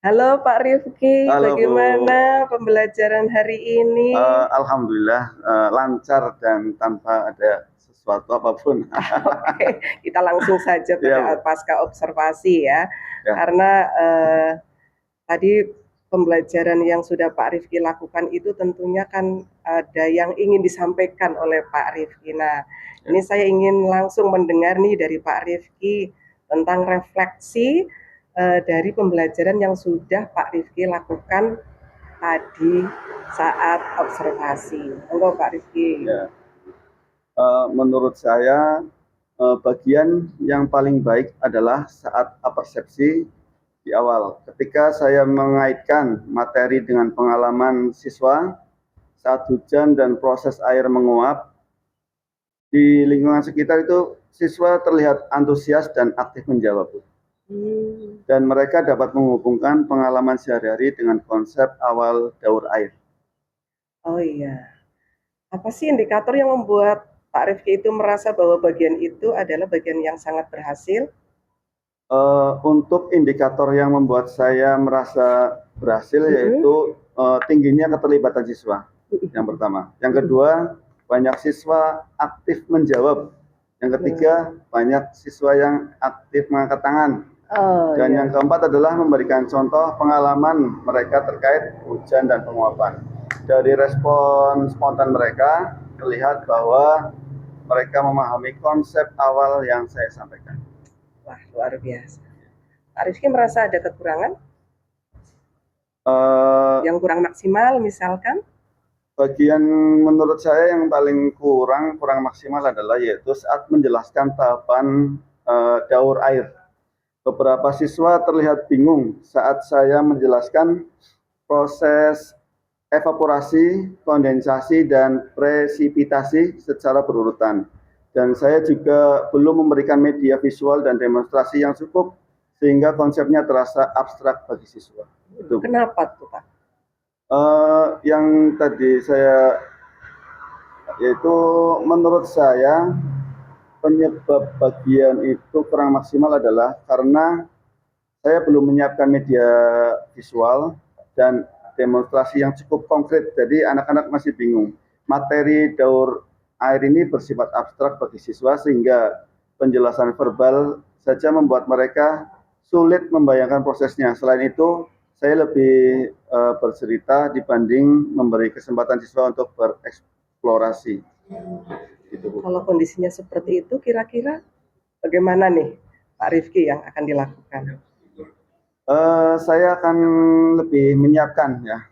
Halo Pak Rifki, Halo Bu. bagaimana pembelajaran hari ini? Alhamdulillah lancar dan tanpa ada sesuatu apapun. Oke, kita langsung saja Iya pada Bu. pasca observasi ya, Ya. karena tadi pembelajaran yang sudah Pak Rifki lakukan itu tentunya kan ada yang ingin disampaikan oleh Pak Rifki. Nah, Ya. ini saya ingin langsung mendengar nih dari Pak Rifki tentang refleksi dari pembelajaran yang sudah Pak Rifki lakukan tadi saat observasi. Monggo Pak Rifki. Ya. Menurut saya bagian yang paling baik adalah saat persepsi di awal. Ketika saya mengaitkan materi dengan pengalaman siswa saat hujan dan proses air menguap di lingkungan sekitar itu, siswa terlihat antusias dan aktif menjawab. Dan mereka dapat menghubungkan pengalaman sehari-hari dengan konsep awal daur air. Oh iya, apa sih indikator yang membuat Pak Rifki itu merasa bahwa bagian itu adalah bagian yang sangat berhasil? Untuk indikator yang membuat saya merasa berhasil yaitu tingginya keterlibatan siswa, yang pertama. Yang kedua, banyak siswa aktif menjawab. Yang ketiga, banyak siswa yang aktif mengangkat tangan. Oh Dan iya. yang keempat adalah memberikan contoh pengalaman mereka terkait hujan dan penguapan. Dari respon spontan mereka, terlihat bahwa mereka memahami konsep awal yang saya sampaikan. Wah, luar biasa. Pak Rifki merasa ada kekurangan Uh, yang kurang maksimal misalkan? Bagian menurut saya yang paling kurang maksimal adalah yaitu saat menjelaskan tahapan daur air. Beberapa siswa terlihat bingung saat saya menjelaskan proses evaporasi, kondensasi, dan presipitasi secara berurutan. Dan saya juga belum memberikan media visual dan demonstrasi yang cukup sehingga konsepnya terasa abstrak bagi siswa. Itu. Kenapa tuh Pak? Yang tadi saya yaitu menurut saya penyebab bagian itu kurang maksimal adalah karena saya belum menyiapkan media visual dan demonstrasi yang cukup konkret. Jadi anak-anak masih bingung. Materi daur air ini bersifat abstrak bagi siswa sehingga penjelasan verbal saja membuat mereka sulit membayangkan prosesnya. Selain itu, saya lebih bercerita dibanding memberi kesempatan siswa untuk bereksplorasi. Gitu, Bu. Kalau kondisinya seperti itu, kira-kira bagaimana nih Pak Rifki yang akan dilakukan? Saya akan lebih menyiapkan ya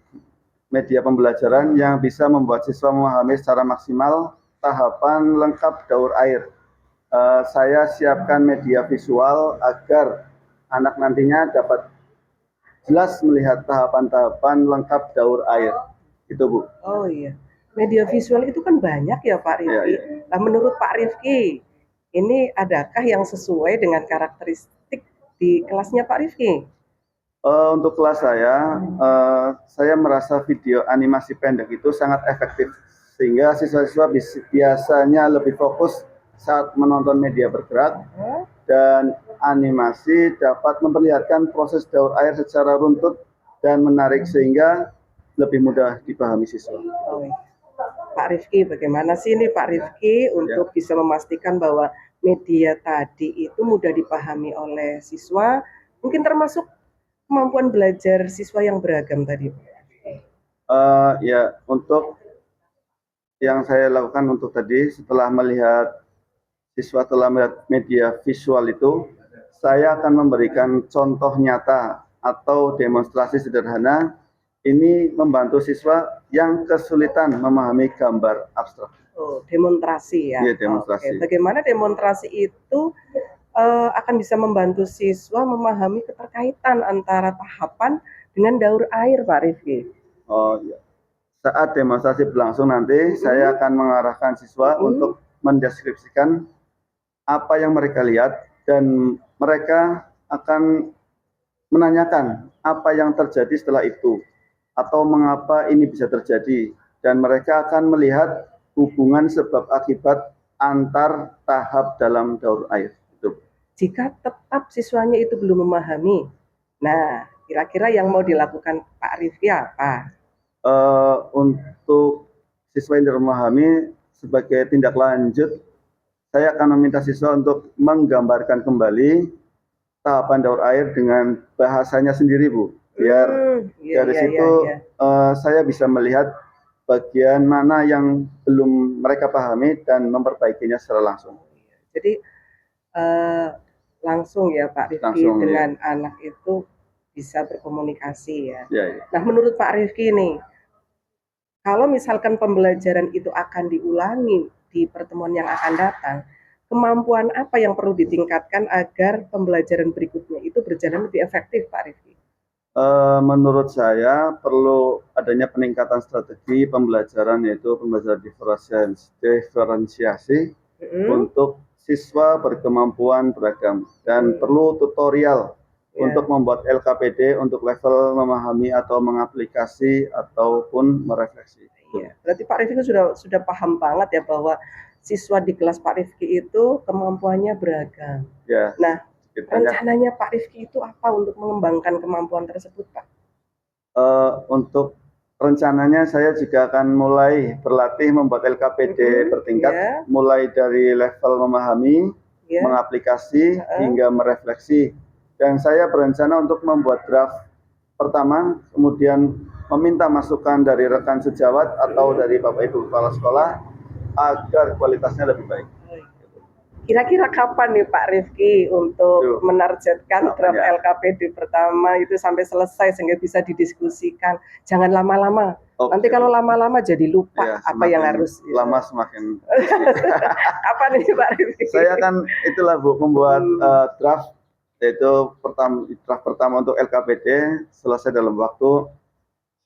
media pembelajaran yang bisa membuat siswa memahami secara maksimal tahapan lengkap daur air. Saya siapkan media visual agar anak nantinya dapat jelas melihat tahapan-tahapan lengkap daur air. Itu Bu. Oh iya, media visual itu kan banyak ya Pak Ya, Rifki. ya. Nah menurut Pak Rifki, ini adakah yang sesuai dengan karakteristik di kelasnya Pak Rifki? Untuk kelas saya merasa video animasi pendek itu sangat efektif sehingga siswa-siswa biasanya lebih fokus saat menonton media bergerak dan animasi dapat memperlihatkan proses daur air secara runtut dan menarik sehingga lebih mudah dipahami siswa. Oh, iya. Pak Rifki, bagaimana sih ini Pak Rifki untuk bisa memastikan bahwa media tadi itu mudah dipahami oleh siswa, mungkin termasuk kemampuan belajar siswa yang beragam tadi. Ya, untuk yang saya lakukan untuk tadi setelah melihat siswa telah melihat media visual itu, saya akan memberikan contoh nyata atau demonstrasi sederhana. Ini membantu siswa yang kesulitan memahami gambar abstrak. Oh, demonstrasi ya. Iya, demonstrasi. Oke, bagaimana demonstrasi itu akan bisa membantu siswa memahami keterkaitan antara tahapan dengan daur air, Pak Rifki? Oh iya. Saat demonstrasi berlangsung nanti, saya akan mengarahkan siswa untuk mendeskripsikan apa yang mereka lihat dan mereka akan menanyakan apa yang terjadi setelah itu atau mengapa ini bisa terjadi dan mereka akan melihat hubungan sebab akibat antar tahap dalam daur air. Itu. Jika tetap siswanya itu belum memahami, nah Kira-kira yang mau dilakukan Pak Rifki apa? Untuk siswa yang memahami, sebagai tindak lanjut, saya akan meminta siswa untuk menggambarkan kembali tahapan daur air dengan bahasanya sendiri, Bu. Biar Iya, dari iya, iya, situ iya. saya bisa melihat bagian mana yang belum mereka pahami dan memperbaikinya secara langsung. Jadi langsung ya Pak Rifki Langsung, ya. dengan anak itu bisa berkomunikasi ya. Ya, ya. Nah, menurut Pak Rifki nih, kalau misalkan pembelajaran itu akan diulangi di pertemuan yang akan datang, kemampuan apa yang perlu ditingkatkan agar pembelajaran berikutnya itu berjalan lebih efektif, Pak Rifki? Menurut saya perlu adanya peningkatan strategi pembelajaran, yaitu pembelajaran diferensiasi untuk siswa berkemampuan beragam, dan perlu tutorial untuk membuat LKPD untuk level memahami atau mengaplikasi ataupun merefleksi. Iya, berarti Pak Rifki sudah paham banget ya bahwa siswa di kelas Pak Rifki itu kemampuannya beragam. Ya. Nah, rencananya Pak Rifki itu apa untuk mengembangkan kemampuan tersebut, Pak? Untuk rencananya saya juga akan mulai berlatih membuat LKPD bertingkat, mulai dari level memahami, mengaplikasi, hingga merefleksi. Dan saya berencana untuk membuat draft pertama, kemudian meminta masukan dari rekan sejawat atau dari Bapak Ibu Kepala Sekolah agar kualitasnya lebih baik. Kira-kira kapan nih Pak Rifki untuk menargetkan draft LKPD pertama itu sampai selesai sehingga bisa didiskusikan? Jangan lama-lama. Nanti kalau lama-lama jadi lupa ya, apa yang harus. Lama semakin. Kapan nih Pak Rifki? Saya kan itulah Bu, membuat draft, yaitu draft pertama untuk LKPD selesai dalam waktu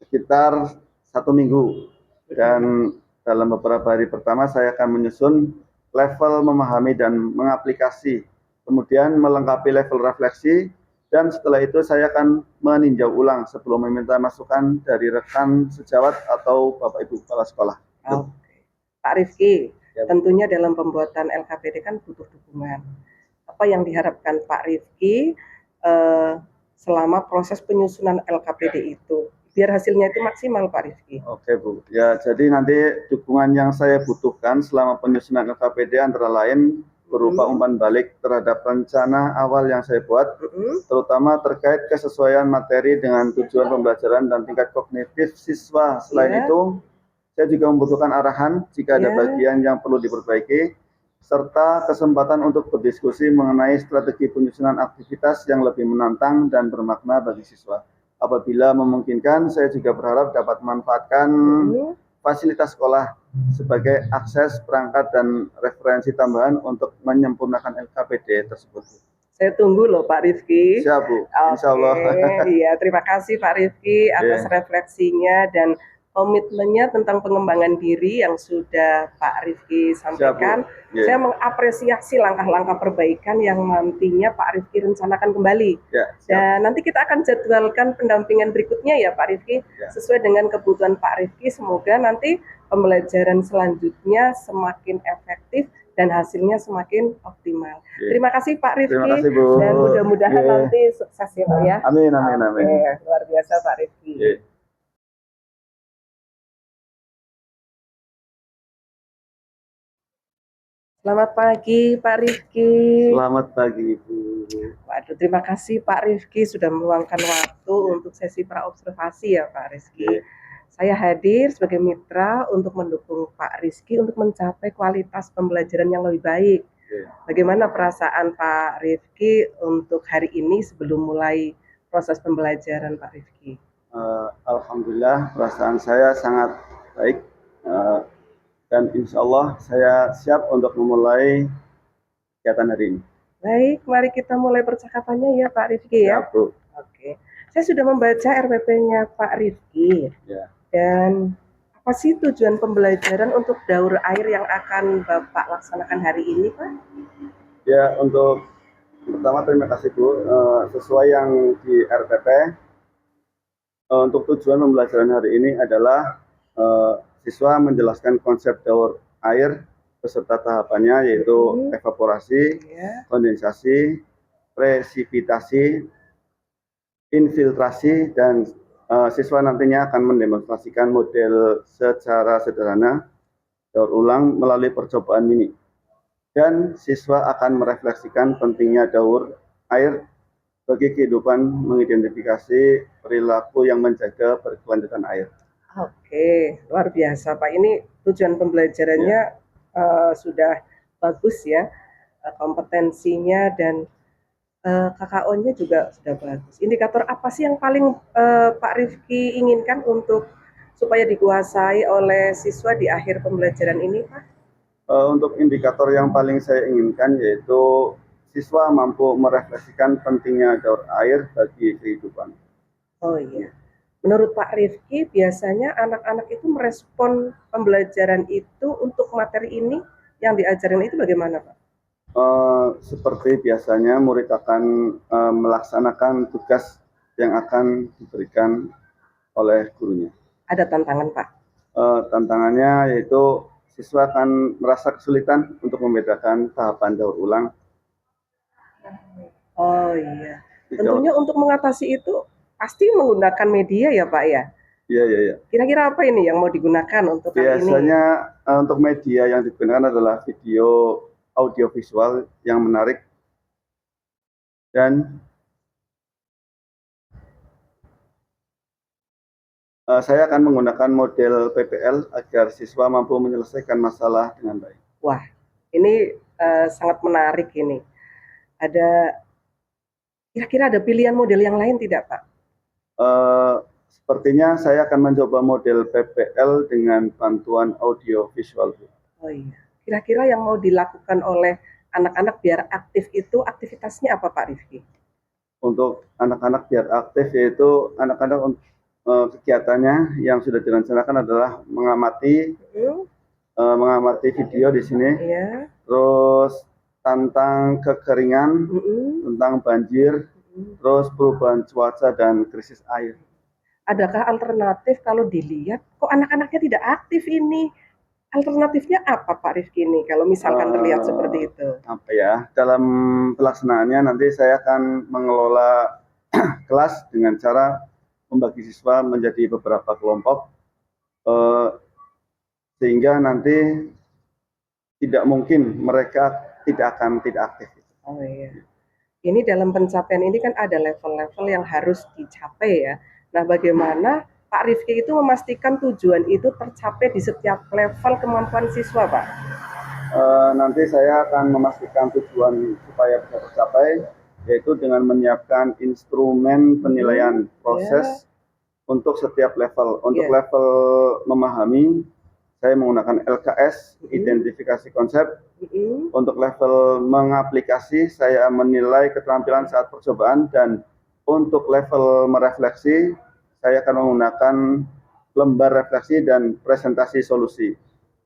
sekitar 1 minggu. Dan dalam beberapa hari pertama saya akan menyusun level memahami dan mengaplikasi, kemudian melengkapi level refleksi, dan setelah itu saya akan meninjau ulang sebelum meminta masukan dari rekan sejawat atau Bapak Ibu Kepala Sekolah. Oke. Pak Rifki, tentunya dalam pembuatan LKPD kan butuh dukungan. Apa yang diharapkan Pak Rifki selama proses penyusunan LKPD itu? Biar hasilnya itu maksimal, Pak Rifki. Oke Bu, ya jadi nanti dukungan yang saya butuhkan selama penyusunan LKPD antara lain berupa umpan balik terhadap rencana awal yang saya buat, terutama terkait kesesuaian materi dengan tujuan pembelajaran dan tingkat kognitif siswa. Selain itu, saya juga membutuhkan arahan jika ada bagian yang perlu diperbaiki, serta kesempatan untuk berdiskusi mengenai strategi penyusunan aktivitas yang lebih menantang dan bermakna bagi siswa. Apabila memungkinkan, saya juga berharap dapat memanfaatkan fasilitas sekolah sebagai akses, perangkat, dan referensi tambahan untuk menyempurnakan LKPD tersebut. Saya tunggu loh Pak Rifki. Siap Bu, insya Allah. Iya, terima kasih Pak Rifki atas refleksinya dan komitmennya tentang pengembangan diri yang sudah Pak Rifki sampaikan. Saya mengapresiasi langkah-langkah perbaikan yang nantinya Pak Rifki rencanakan kembali. Dan nanti kita akan jadwalkan pendampingan berikutnya ya Pak Rifki, sesuai dengan kebutuhan Pak Rifki. Semoga nanti pembelajaran selanjutnya semakin efektif dan hasilnya semakin optimal. Terima kasih Pak Rifki. Terima kasih, Bu. Dan mudah-mudahan nanti sukses ya Pak ya. Amin, amin, amin. Luar biasa Pak Rifki. Selamat pagi Pak Rifki. Selamat pagi Ibu. Waduh, terima kasih Pak Rifki sudah meluangkan waktu untuk sesi praobservasi ya Pak Rizky. Saya hadir sebagai mitra untuk mendukung Pak Rizky untuk mencapai kualitas pembelajaran yang lebih baik. Bagaimana perasaan Pak Rifki untuk hari ini sebelum mulai proses pembelajaran Pak Rifki? Alhamdulillah perasaan saya sangat baik. Dan insya Allah saya siap untuk memulai kegiatan hari ini. Baik, mari kita mulai percakapannya ya Pak Rifki ya. Bu. Oke, saya sudah membaca RPP-nya Pak Rifki. Dan apa sih tujuan pembelajaran untuk daur air yang akan Bapak laksanakan hari ini Pak? Ya, untuk pertama terima kasih Bu. Sesuai yang di RPP, untuk tujuan pembelajaran hari ini adalah siswa menjelaskan konsep daur air beserta tahapannya, yaitu evaporasi, kondensasi, presipitasi, infiltrasi dan siswa nantinya akan mendemonstrasikan model secara sederhana daur ulang melalui percobaan mini. Dan siswa akan merefleksikan pentingnya daur air bagi kehidupan, mengidentifikasi perilaku yang menjaga berkelanjutan air. Oke, luar biasa Pak. Ini tujuan pembelajarannya sudah bagus ya, kompetensinya dan KKO-nya juga sudah bagus. Indikator apa sih yang paling Pak Rifki inginkan untuk supaya dikuasai oleh siswa di akhir pembelajaran ini, Pak? Untuk indikator yang paling saya inginkan yaitu siswa mampu merefleksikan pentingnya daur air bagi kehidupan. Oh iya. Menurut Pak Rifki, biasanya anak-anak itu merespon pembelajaran itu untuk materi ini yang diajarin itu bagaimana, Pak? Seperti biasanya murid akan melaksanakan tugas yang akan diberikan oleh gurunya. Ada tantangan, Pak? Tantangannya yaitu siswa akan merasa kesulitan untuk membedakan tahapan daur ulang. Oh iya. Tentunya untuk mengatasi itu pasti menggunakan media ya Pak ya? Iya. Kira-kira apa ini yang mau digunakan untuk kali ini? Biasanya untuk media yang digunakan adalah video audiovisual yang menarik dan saya akan menggunakan model PPL agar siswa mampu menyelesaikan masalah dengan baik. Wah, ini sangat menarik ini. Kira-kira ada pilihan model yang lain tidak Pak? Sepertinya saya akan mencoba model PPL dengan bantuan audio visual. Oh iya. Kira-kira yang mau dilakukan oleh anak-anak biar aktif itu aktivitasnya apa Pak Rifki? Untuk anak-anak biar aktif yaitu anak-anak kegiatannya yang sudah direncanakan adalah mengamati video di sini, terus tentang kekeringan, tentang banjir, terus perubahan cuaca dan krisis air. Adakah alternatif kalau dilihat kok anak-anaknya tidak aktif ini? Alternatifnya apa Pak Rifki ini kalau misalkan terlihat seperti itu? Apa ya, dalam pelaksanaannya nanti saya akan mengelola kelas dengan cara membagi siswa menjadi beberapa kelompok sehingga nanti tidak mungkin mereka tidak aktif. Oh iya. Ini dalam pencapaian ini kan ada level-level yang harus dicapai ya. Nah, bagaimana Pak Rifki itu memastikan tujuan itu tercapai di setiap level kemampuan siswa, Pak? Nanti saya akan memastikan tujuan supaya bisa tercapai, yaitu dengan menyiapkan instrumen penilaian proses untuk setiap level. Untuk level memahami, saya menggunakan LKS, identifikasi konsep. Untuk level mengaplikasi, saya menilai keterampilan saat percobaan, dan untuk level merefleksi, saya akan menggunakan lembar refleksi dan presentasi solusi.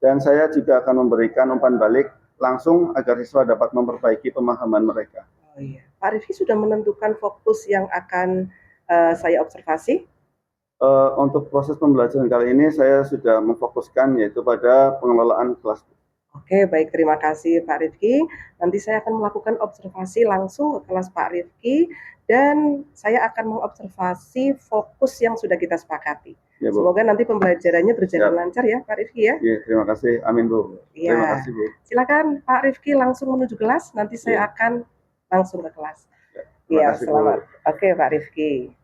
Dan saya juga akan memberikan umpan balik langsung agar siswa dapat memperbaiki pemahaman mereka. Oh iya. Pak Rifki sudah menentukan fokus yang akan saya observasi? Untuk proses pembelajaran kali ini saya sudah memfokuskan yaitu pada pengelolaan kelas. Oke, baik, terima kasih Pak Rifki. Nanti saya akan melakukan observasi langsung ke kelas Pak Rifki dan saya akan mengobservasi fokus yang sudah kita sepakati. Ya, semoga nanti pembelajarannya berjalan lancar ya Pak Rifki ya. Ya, terima kasih. Amin Bu. Ya. Terima kasih Bu. Silakan Pak Rifki langsung menuju kelas. Nanti saya akan langsung ke kelas. Ya, selamat. Oke Pak Rifki.